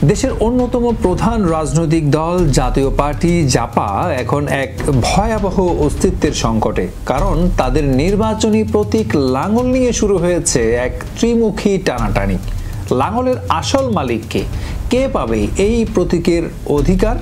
দেশের অন্যতম প্রধান রাজনৈতিক দল জাতীয় পার্টি জাপা এখন এক ভয়াবহ অস্তিত্বের সংকটে, কারণ তাদের নির্বাচনী প্রতীক লাঙ্গল নিয়ে শুরু হয়েছে এক ত্রিমুখী টানাটানি। লাঙ্গলের আসল মালিককে কে পাবে এই প্রতীকের অধিকার?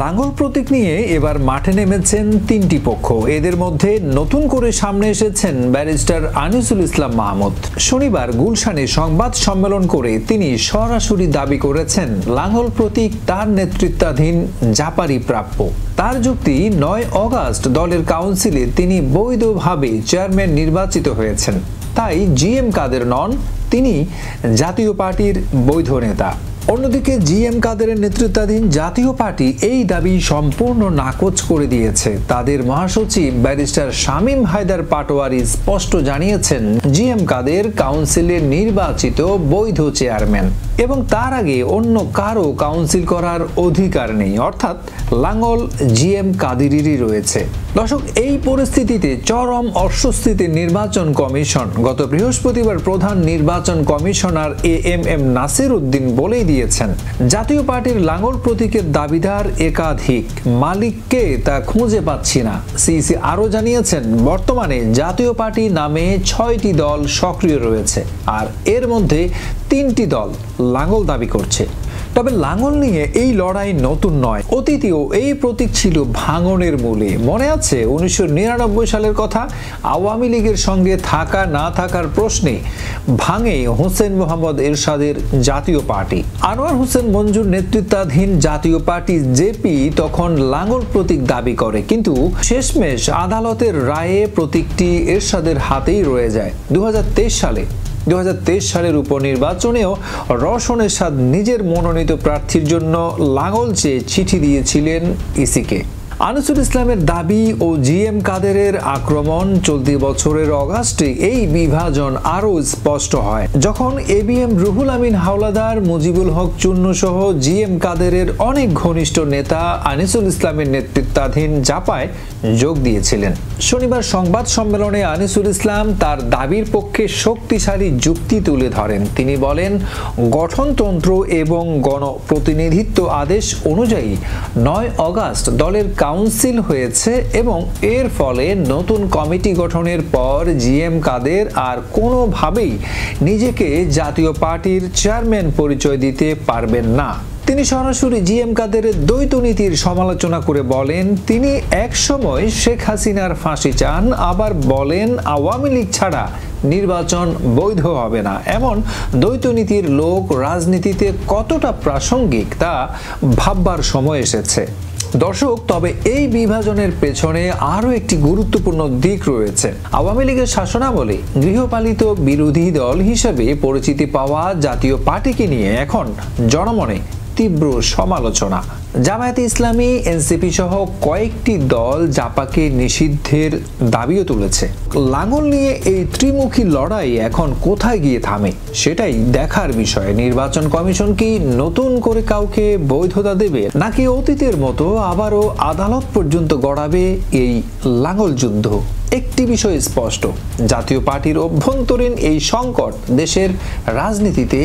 লাঙ্গল প্রতীক নিয়ে এবার মাঠে নেমেছেন তিনটি পক্ষ। এদের মধ্যে নতুন করে সামনে এসেছেন ব্যারিস্টার আনিসুল ইসলাম মাহমুদ। শনিবার গুলশানে সংবাদ সম্মেলন করে তিনি সরাসরি দাবি করেছেন লাঙ্গল প্রতীক তার নেতৃত্বাধীন জাপারই প্রাপ্য। তার যুক্তি, 9 অগাস্ট দলের কাউন্সিলে তিনি বৈধভাবে চেয়ারম্যান নির্বাচিত হয়েছেন, তাই জিএম কাদের নন, তিনি জাতীয় পার্টির বৈধ নেতা। অন্যদিকে জিএম কাদেরের নেতৃত্বাধীন জাতীয় পার্টি এই দাবি সম্পূর্ণ নাকচ করে দিয়েছে। তাদের মহাসচিব ব্যারিস্টার শামীম হায়দার পাটোয়ারি স্পষ্ট জানিয়েছেন, জিএম কাদের কাউন্সিলের নির্বাচিত বৈধ চেয়ারম্যান এবং তার আগে অন্য কারো কাউন্সিল করার অধিকার নেই, অর্থাৎ লাঙ্গল জিএম কাদেরেরই রয়েছে। দর্শক, এই পরিস্থিতিতে চরম অস্বস্তিতে নির্বাচন কমিশন। গত বৃহস্পতিবার প্রধান নির্বাচন কমিশনার এএমএম নাসির উদ্দিন বলেই দিয়েছেন, জাতীয় পার্টির লাঙ্গল প্রতীকের দাবিদার একাধিক, মালিককে তা খুঁজে পাচ্ছি না। সিইসি আরও জানিয়েছেন, বর্তমানে জাতীয় পার্টি নামে 6টি দল সক্রিয় রয়েছে, আর এর মধ্যে 3টি দল লাঙ্গল দাবি করছে। তবে লাঙ্গল নিয়ে এই লড়াই নতুন নয়। অতীতেও এই প্রতীক ছিল ভাঙনের মূলে। মনে আছে 1999 সালের কথা? আওয়ামী লীগের সঙ্গে থাকা না থাকার প্রশ্নে ভাঙে হোসেন মোহাম্মদ এরশাদের জাতীয় পার্টি। আনোয়ার হোসেন মঞ্জুর নেতৃত্বাধীন জাতীয় পার্টি জেপি তখন লাঙ্গল প্রতীক দাবি করে, কিন্তু শেষমেশ আদালতের রায়ে প্রতীকটি এরশাদের হাতেই রয়ে যায়। 2023 সালের উপনির্বাচনেও রওশন এরশাদ নিজের মনোনীত প্রার্থীর জন্য লাঙ্গল চেয়ে চিঠি দিয়েছিলেন ইসিকে। আনিসুল ইসলামের দাবি ও জিএম কাদেরের আক্রমণ চলতি বছরের অগাস্টে এই বিভাজন আরও স্পষ্ট হয়, যখন এবিএম রুহুল আমিন হাওলাদার, মুজিবুল হক চুন্নু সহ জিএম কাদেরের অনেক ঘনিষ্ঠ নেতা আনিসুল ইসলামের নেতৃত্বাধীন জাপায় যোগ দিয়েছিলেন। শনিবার সংবাদ সম্মেলনে আনিসুল ইসলাম তার দাবির পক্ষে শক্তিশালী যুক্তি তুলে ধরেন। তিনি বলেন, গঠনতন্ত্র এবং গণপ্রতিনিধিত্ব আদেশ অনুযায়ী 9 অগাস্ট দলের কাউন্সিল হয়েছে এবং এর ফলে নতুন কমিটি গঠনের পর জিএম কাদের আর কোনোভাবেই নিজেকে জাতীয় পার্টির চেয়ারম্যান পরিচয় দিতে পারবেন না। তিনি সরাসরি জিএম কাদেরের দ্বৈত নীতির সমালোচনা করে বলেন, তিনি এক সময় শেখ হাসিনার ফাঁসি চান, আবার বলেন আওয়ামী লীগ ছাড়া নির্বাচন বৈধ হবে না। এমন দ্বৈত নীতির লোক রাজনীতিতে কতটা প্রাসঙ্গিক তা ভাববার সময় এসেছে। দর্শক, তবে এই বিভাজনের পেছনে আরও একটি গুরুত্বপূর্ণ দিক রয়েছে। আওয়ামী লীগের শাসনামলে গৃহপালিত বিরোধী দল হিসেবে পরিচিতি পাওয়া জাতীয় পার্টিকে নিয়ে এখন জনমনে তীব্র সমালোচনা। জামায়াতে ইসলামী, এনসিপি সহ কয়েকটি দল জাপাকে নিষিদ্ধের দাবিও তুলেছে। লাঙ্গল নিয়ে এই ত্রিমুখী লড়াই এখন কোথায় গিয়ে থামে সেটাই দেখার বিষয়। নির্বাচন কমিশন কি নতুন করে কাউকে বৈধতা দেবে, নাকি অতীতের মতো আবারও আদালত পর্যন্ত গড়াবে এই লাঙ্গল যুদ্ধ? একটি বিষয় স্পষ্ট, জাতীয় পার্টির অভ্যন্তরীণ এই সংকট দেশের রাজনীতিতে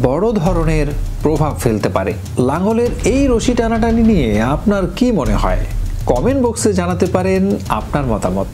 বড় ধরনের প্রভাব ফেলতে পারে। লাঙ্গলের এই রশি টানাটানি নিয়ে আপনার কি মনে হয়? কমেন্ট বক্সে জানাতে পারেন আপনার মতামত।